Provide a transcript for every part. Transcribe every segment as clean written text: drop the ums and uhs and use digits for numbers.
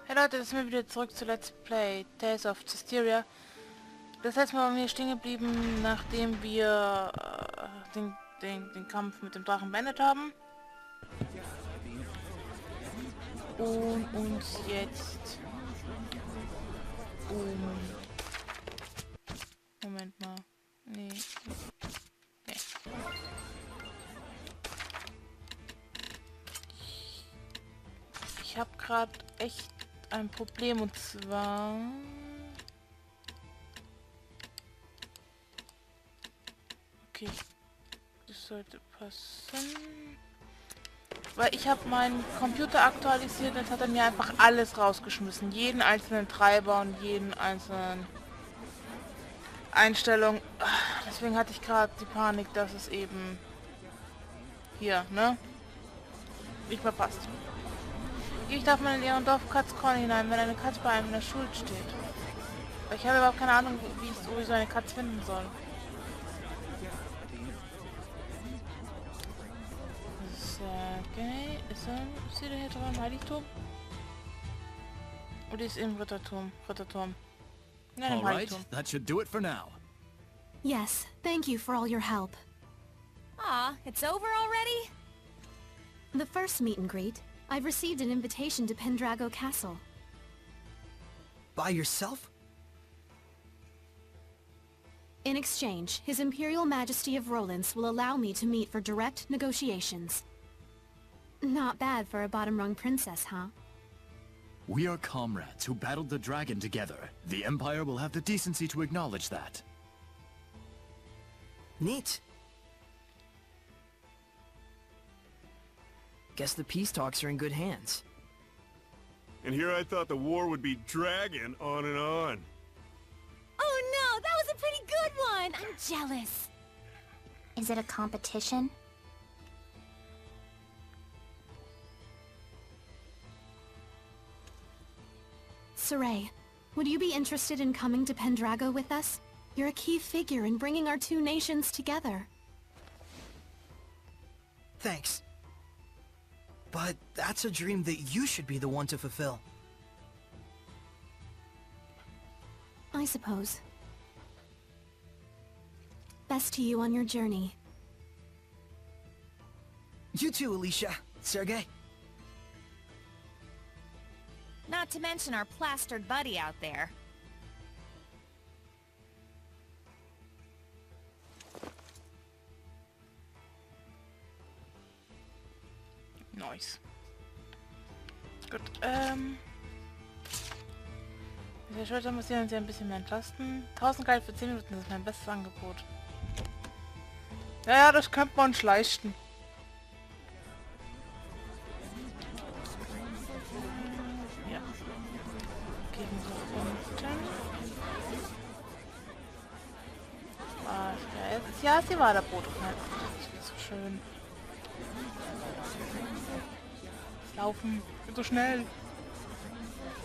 Hey Leute, das sind wir wieder zurück zu Let's Play Tales of Zestiria. Das letzte Mal waren wir stehen geblieben, nachdem wir den Kampf mit dem Drachen beendet haben. Und uns jetzt Moment mal. Nee. Ich habe gerade echt ein Problem, und zwar... Okay, das sollte passen. Weil ich habe meinen Computer aktualisiert und jetzt hat er mir einfach alles rausgeschmissen. Jeden einzelnen Treiber und jeden einzelnen Einstellung. Deswegen hatte ich gerade die Panik, dass es eben hier, ne? Nicht mehr passt. Ich darf mal in ihren Dorf Katzkorn hinein, wenn eine Katze bei einem in der Schuld steht. Weil ich habe überhaupt keine Ahnung, wo ich so eine Katze finden soll. Okay, ist sie da hier drin im Heiligtum? Oder ist im Ritterturm? Nein, im Heiligtum. That should do it for now. Yes, thank you for all your help. Aw, it's over already? The first meet and greet, I've received an invitation to Pendrago Castle. By yourself? In exchange, His Imperial Majesty of Rollins will allow me to meet for direct negotiations. Not bad for a bottom-rung princess, huh? We are comrades who battled the dragon together. The Empire will have the decency to acknowledge that. Neat. Guess the peace talks are in good hands. And here I thought the war would be dragging on and on. Oh no, that was a pretty good one! I'm jealous. Is it a competition? Sorey, would you be interested in coming to Pendrago with us? You're a key figure in bringing our two nations together. Thanks. But that's a dream that you should be the one to fulfill. I suppose. Best to you on your journey. You too, Alicia. Sergei. Not to mention our plastered buddy out there. Nice. Gut, mit der Schulter muss ich uns ja ein bisschen mehr entlasten. 1000 Geld für 10 Minuten, das ist mein bestes Angebot. Ja, das könnte man uns leisten. Ja. Gegen so unten. Ja, sie war der Boot. Das ist so schön. Laufen. Geht so schnell.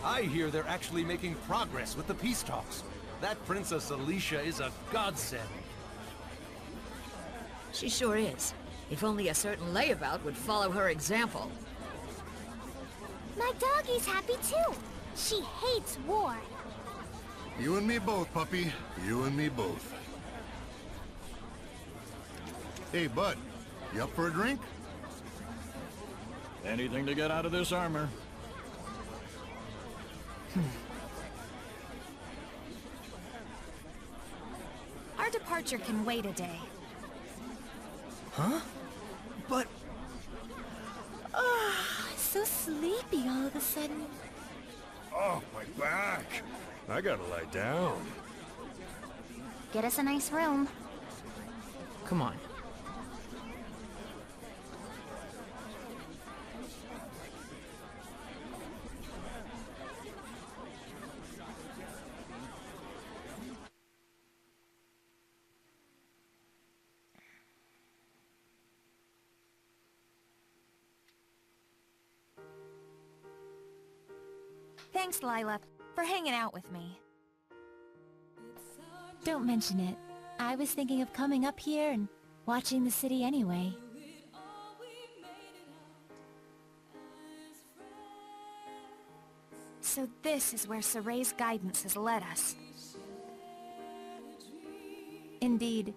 I hear they're actually making progress with the peace talks. That Princess Alicia is a godsend. She sure is. If only a certain layabout would follow her example. My doggie's happy too. She hates war. You and me both, puppy. You and me both. Hey, bud. You up for a drink? Anything to get out of this armor. Our departure can wait a day. Huh? But... So sleepy all of a sudden. Oh, my back. I gotta lie down. Get us a nice room. Come on. Thanks, Lila, for hanging out with me. Don't mention it. I was thinking of coming up here and watching the city anyway. So this is where Sorey's guidance has led us. Indeed.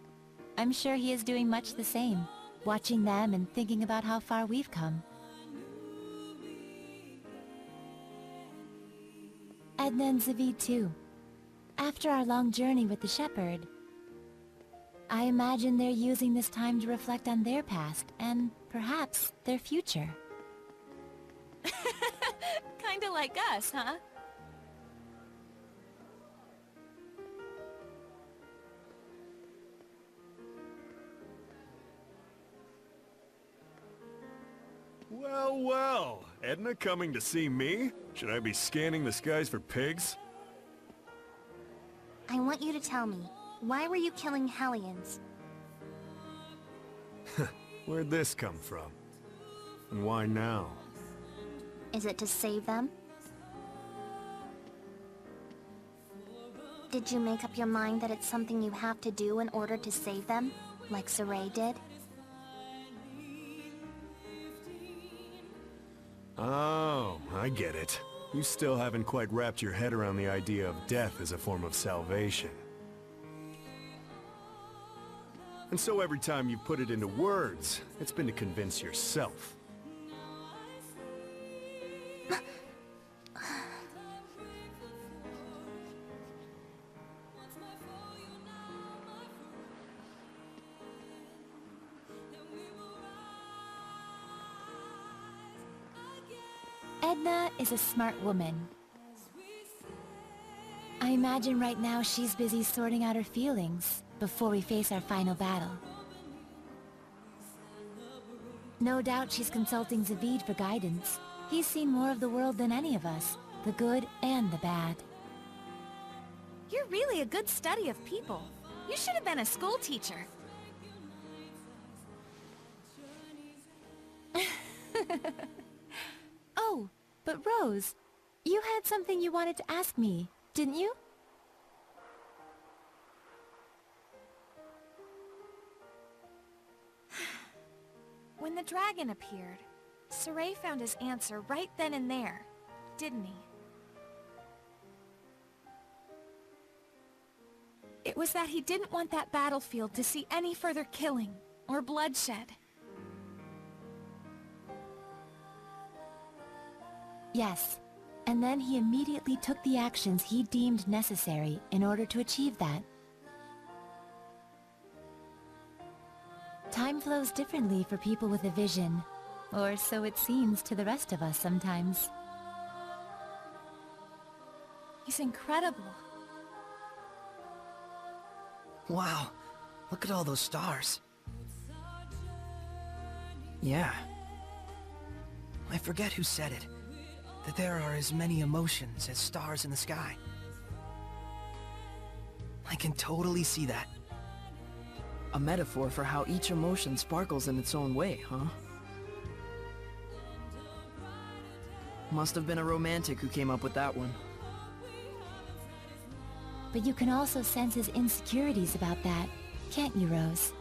I'm sure he is doing much the same, watching them and thinking about how far we've come. Edna and Zavid too. After our long journey with the shepherd, I imagine they're using this time to reflect on their past and perhaps their future. Kinda like us, huh? Well, well. Edna coming to see me? Should I be scanning the skies for pigs? I want you to tell me, why were you killing Hellions? Where'd this come from? And why now? Is it to save them? Did you make up your mind that it's something you have to do in order to save them, like Sorey did? Oh, I get it. You still haven't quite wrapped your head around the idea of death as a form of salvation. And so every time you put it into words, it's been to convince yourself. Edna is a smart woman. I imagine right now she's busy sorting out her feelings before we face our final battle. No doubt she's consulting Zavid for guidance. He's seen more of the world than any of us, the good and the bad. You're really a good study of people. You should have been a school teacher. Oh, but Rose, you had something you wanted to ask me, didn't you? When the dragon appeared, Sorey found his answer right then and there, didn't he? It was that he didn't want that battlefield to see any further killing or bloodshed. Yes, and then he immediately took the actions he deemed necessary in order to achieve that. Time flows differently for people with a vision, or so it seems to the rest of us sometimes. He's incredible. Wow, look at all those stars. Yeah. I forget who said it, that there are as many emotions as stars in the sky. I can totally see that. A metaphor for how each emotion sparkles in its own way, huh? Must have been a romantic who came up with that one. But you can also sense his insecurities about that, can't you, Rose?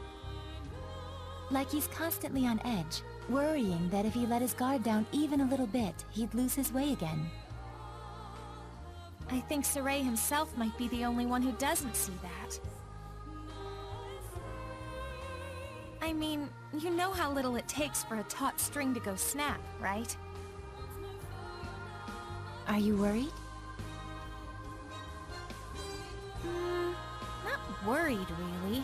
Like he's constantly on edge, worrying that if he let his guard down even a little bit, he'd lose his way again. I think Sorey himself might be the only one who doesn't see that. I mean, you know how little it takes for a taut string to go snap, right? Are you worried? Not worried, really.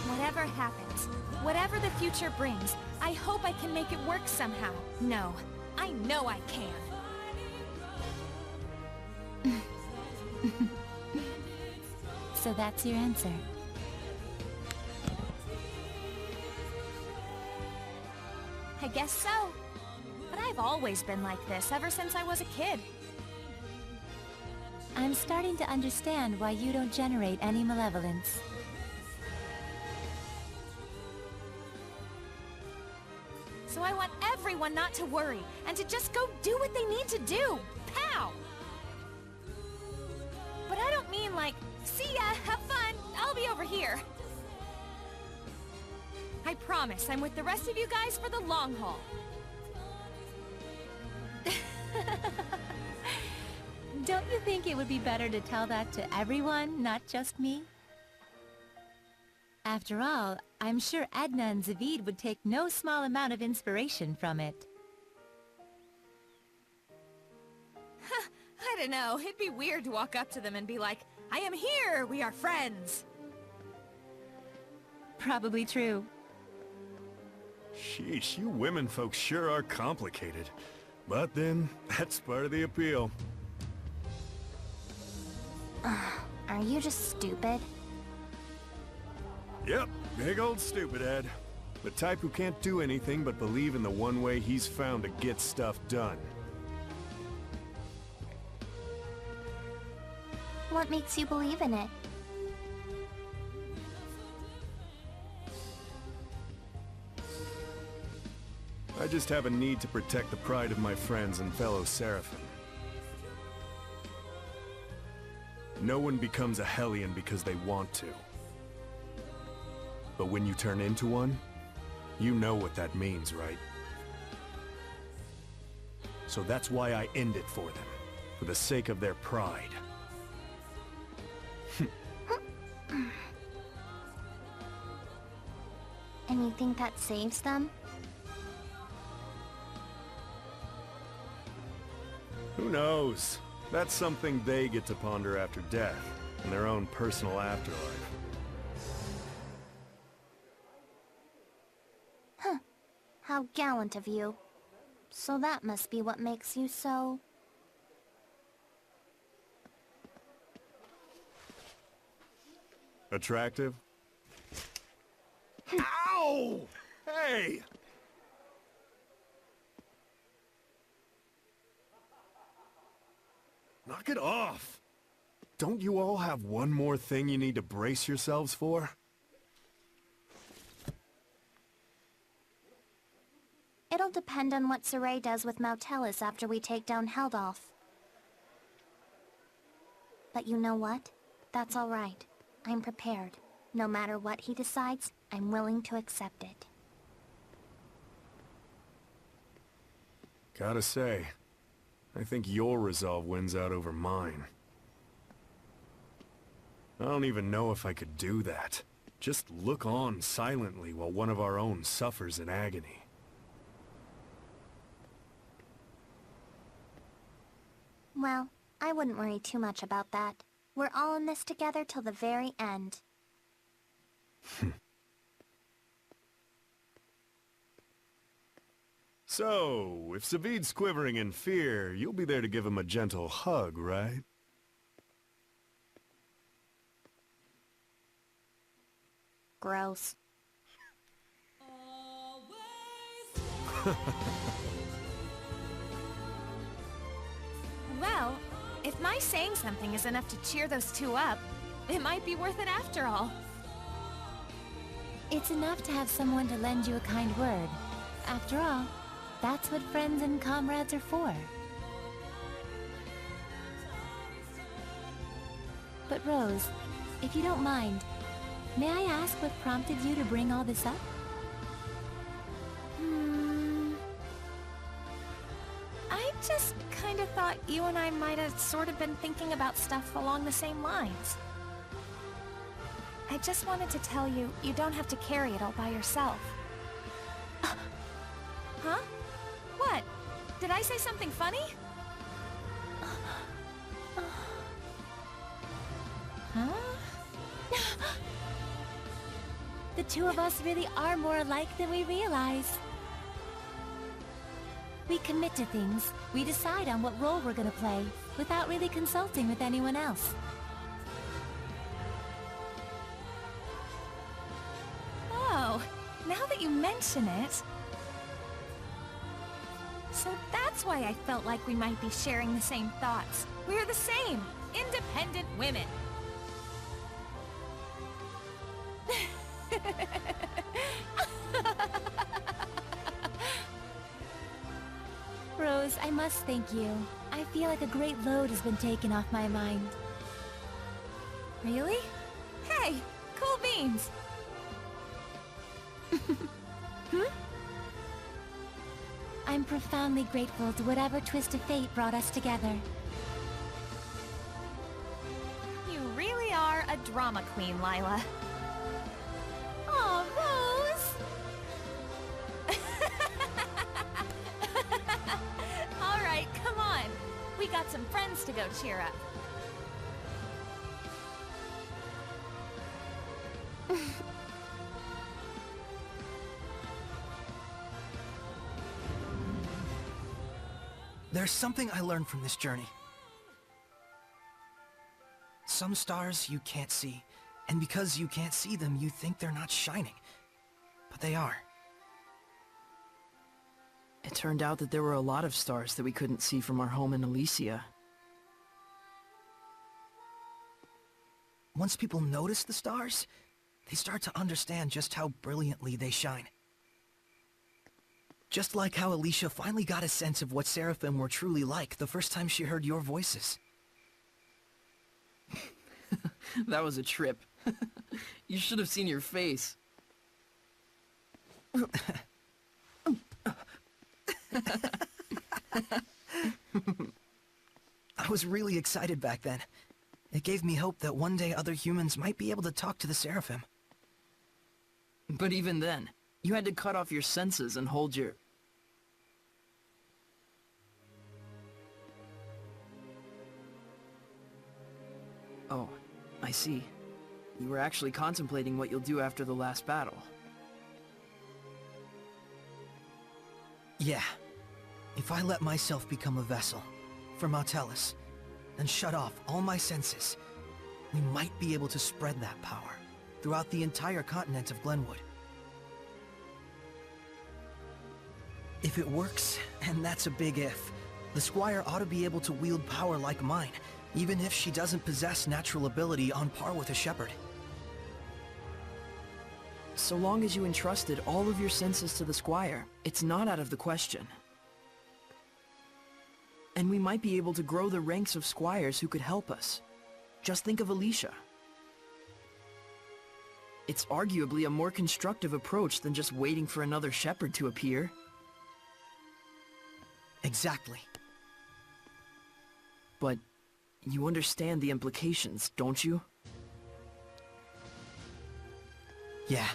Whatever happens, whatever the future brings, I hope I can make it work somehow. No, I know I can. So that's your answer. I guess so. But I've always been like this ever since I was a kid. I'm starting to understand why you don't generate any malevolence. So I want everyone not to worry, and to just go do what they need to do. Pow! But I don't mean like, see ya, have fun, I'll be over here. I promise I'm with the rest of you guys for the long haul. Don't you think it would be better to tell that to everyone, not just me? After all, I'm sure Edna and Zavid would take no small amount of inspiration from it. I don't know, it'd be weird to walk up to them and be like, I am here, we are friends. Probably true. Sheesh, you women folks sure are complicated. But then, that's part of the appeal. Are you just stupid? Yep, big old stupid head. The type who can't do anything but believe in the one way he's found to get stuff done. What makes you believe in it? I just have a need to protect the pride of my friends and fellow Seraphim. No one becomes a Hellion because they want to. But when you turn into one, you know what that means, right? So that's why I end it for them, for the sake of their pride. And you think that saves them? Who knows? That's something they get to ponder after death, in their own personal afterlife. Huh. How gallant of you. So that must be what makes you so... Attractive? Ow! Hey! Knock it off! Don't you all have one more thing you need to brace yourselves for? It'll depend on what Sorey does with Mautelis after we take down Heldolf. But you know what? That's all right. I'm prepared. No matter what he decides, I'm willing to accept it. Gotta say, I think your resolve wins out over mine. I don't even know if I could do that. Just look on silently while one of our own suffers in agony. Well, I wouldn't worry too much about that. We're all in this together till the very end. So, if Zavid's quivering in fear, you'll be there to give him a gentle hug, right? Gross. Well, if my saying something is enough to cheer those two up, it might be worth it after all. It's enough to have someone to lend you a kind word. After all, that's what friends and comrades are for. But Rose, if you don't mind, may I ask what prompted you to bring all this up? I just kind of thought you and I might have sort of been thinking about stuff along the same lines. I just wanted to tell you, you don't have to carry it all by yourself. Huh? What? Did I say something funny? Huh? The two of us really are more alike than we realize. We commit to things, we decide on what role we're gonna play, without really consulting with anyone else. Oh, now that you mention it... So that's why I felt like we might be sharing the same thoughts. We're the same, independent women. Rose, I must thank you. I feel like a great load has been taken off my mind. Really? Hey, cool beans. I'm profoundly grateful to whatever twist of fate brought us together. a drama queen, Lila. Aw, Rose! Alright, come on. We got some friends to go cheer up. There's something I learned from this journey. Some stars you can't see, and because you can't see them, you think they're not shining. But they are. It turned out that there were a lot of stars that we couldn't see from our home in Elysia. Once people notice the stars, they start to understand just how brilliantly they shine. Just like how Alicia finally got a sense of what Seraphim were truly like the first time she heard your voices. That was a trip. You should have seen your face. I was really excited back then. It gave me hope that one day other humans might be able to talk to the Seraphim. But even then, you had to cut off your senses and hold your... Oh, I see. You were actually contemplating what you'll do after the last battle. Yeah. If I let myself become a vessel for Martellus, and shut off all my senses, we might be able to spread that power throughout the entire continent of Glenwood. If it works, and that's a big if, the Squire ought to be able to wield power like mine, even if she doesn't possess natural ability on par with a shepherd. So long as you entrusted all of your senses to the Squire, it's not out of the question. And we might be able to grow the ranks of squires who could help us. Just think of Alicia. It's arguably a more constructive approach than just waiting for another shepherd to appear. Exactly. But you understand the implications, don't you? Yeah.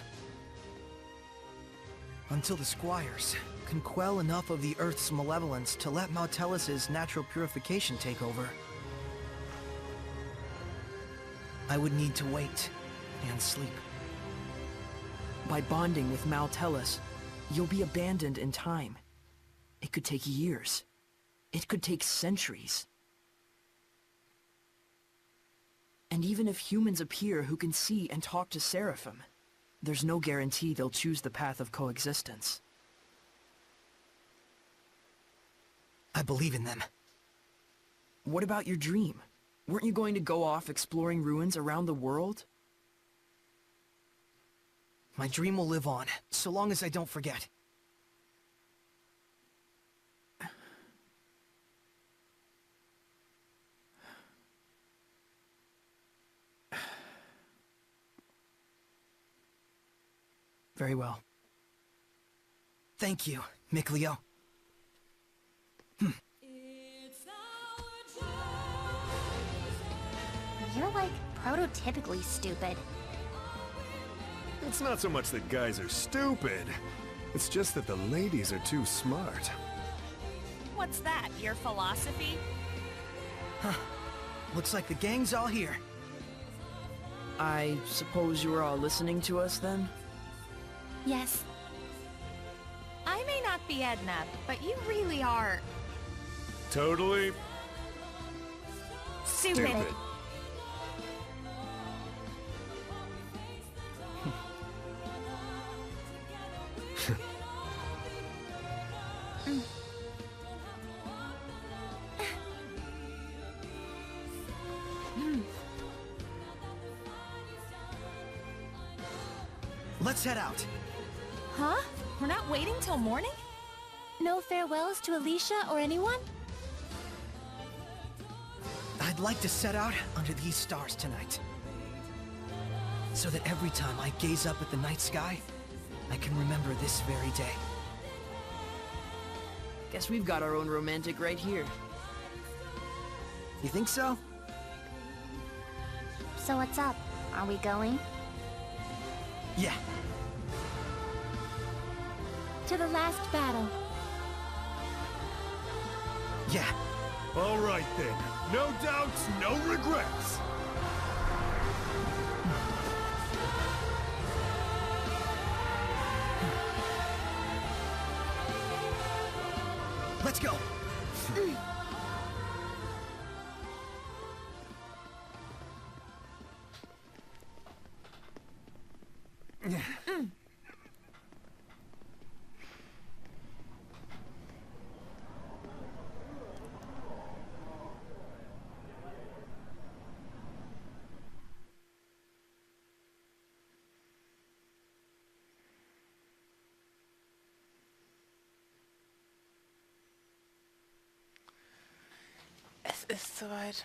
Until the Squires can quell enough of the Earth's malevolence to let Martellus's natural purification take over, I would need to wait and sleep. By bonding with Martellus, you'll be abandoned in time. It could take years. It could take centuries. And even if humans appear who can see and talk to Seraphim, there's no guarantee they'll choose the path of coexistence. I believe in them. What about your dream? Weren't you going to go off exploring ruins around the world? My dream will live on, so long as I don't forget. Very well. Thank you, Mikleo. You're like prototypically stupid. It's not so much that guys are stupid. It's just that the ladies are too smart. What's that, your philosophy? Huh. Looks like the gang's all here. I suppose you were all listening to us then? Yes. I may not be Edna, but you really are... Totally... stupid. Let's head out. Huh? We're not waiting till morning? No farewells to Alicia or anyone? I'd like to set out under these stars tonight, so that every time I gaze up at the night sky, I can remember this very day. Guess we've got our own romantic right here. You think so? So what's up? Are we going? Yeah. To the last battle. Yeah. All right then. No doubts, no regrets. Let's go. Es ist soweit.